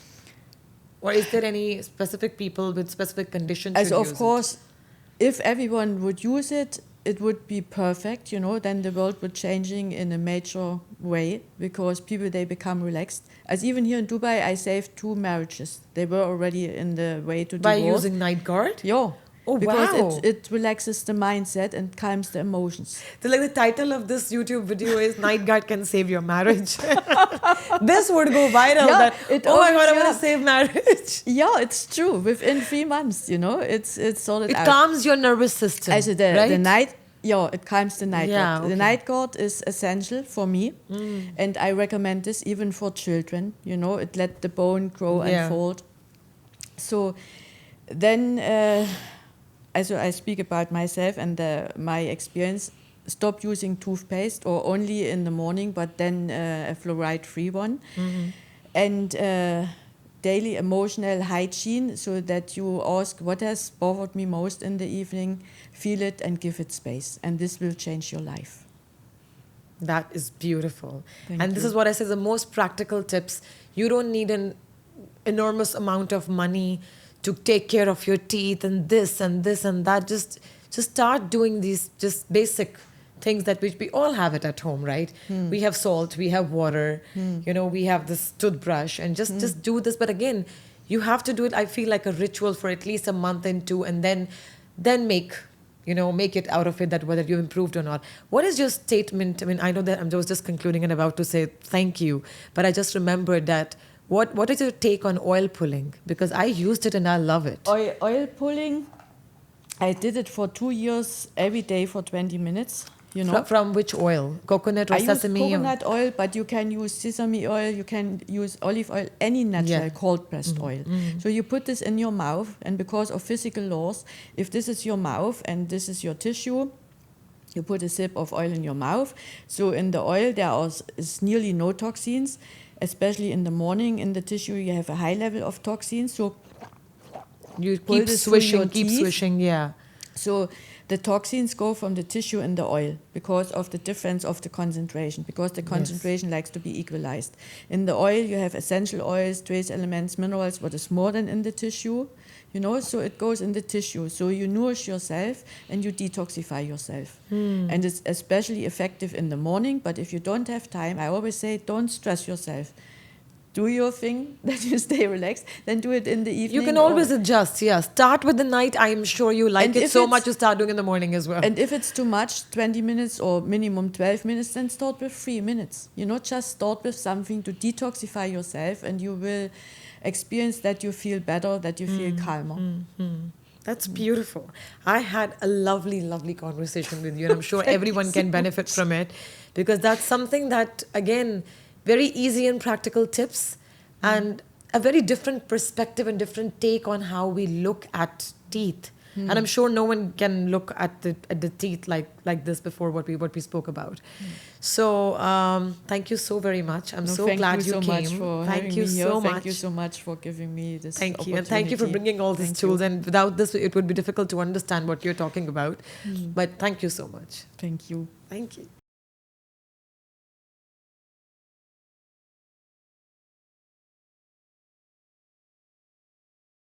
Or is there any specific people with specific conditions who use it? Of course, if everyone would use it, it would be perfect, you know, then the world would changing in a major way, because people, they become relaxed. As even here in Dubai, I saved 2 marriages. They were already in the way to divorce. By using Night Guard? Yeah. Oh, because wow. it relaxes the mindset and calms the emotions. So like the title of this YouTube video is Night Guard Can Save Your Marriage. This would go viral. Yeah, oh my God, I'm going to save marriage. Yeah, it's true. Within 3 months, you know, it's sorted out. It calms your nervous system, right? The night, it calms the night guard. Okay. The night guard is essential for me, and I recommend this even for children. You know, it let the bone grow and fold. So then, I speak about myself and my experience. Stop using toothpaste, or only in the morning, but then a fluoride-free one, and daily emotional hygiene, so that you ask what has bothered me most in the evening, feel it and give it space, and this will change your life. That is beautiful. Thank you. This is what I say, the most practical tips. You don't need an enormous amount of money to take care of your teeth and this and this and that. Just start doing these just basic things that which we all have it at home, right? We have salt, we have water, you know, we have this toothbrush, and just do this. But again, you have to do it, I feel, like a ritual for at least a month and 2, and then make it out of it, that whether you improved or not. What is your statement? I mean, I know that I was just concluding and about to say thank you, but I just remembered that what is your take on oil pulling? Because I used it and I love it. Oil pulling, I did it for 2 years every day for 20 minutes. You know, from which oil? Coconut or I sesame? I use coconut oil, but you can use sesame oil, you can use olive oil, any natural cold-pressed oil. So you put this in your mouth, and because of physical laws, if this is your mouth and this is your tissue, you put a sip of oil in your mouth. So in the oil there is nearly no toxins, especially in the morning. In the tissue you have a high level of toxins. So you keep swishing, yeah. So the toxins go from the tissue in the oil because of the difference of the concentration, because the concentration likes to be equalized. In the oil, you have essential oils, trace elements, minerals, what is more than in the tissue, you know, so it goes in the tissue. So you nourish yourself and you detoxify yourself. And it's especially effective in the morning, but if you don't have time, I always say, don't stress yourself. do your thing, that you stay relaxed, then do it in the evening. You can always adjust, yeah. Start with the night. I am sure you like And it if so it's- much you start doing in the morning as well. And if it's too much, 20 minutes or minimum 12 minutes, then start with 3 minutes. You know, just start with something to detoxify yourself, and you will experience that you feel better, that you feel calmer. That's beautiful. I had a lovely, lovely conversation with you, and I'm sure Thank you everyone so can benefit from it, because that's something that, again, very easy and practical tips, and a very different perspective and different take on how we look at teeth. And I'm sure no one can look at the teeth like this before what we spoke about. So thank you so very much. I'm No, so thank glad you you so much came. for Thank having you me here. so Thank much. you so much for giving me this Thank you. opportunity. And thank you for bringing all these Thank tools. you. And without this, it would be difficult to understand what you're talking about. But thank you so much. Thank you. Thank you.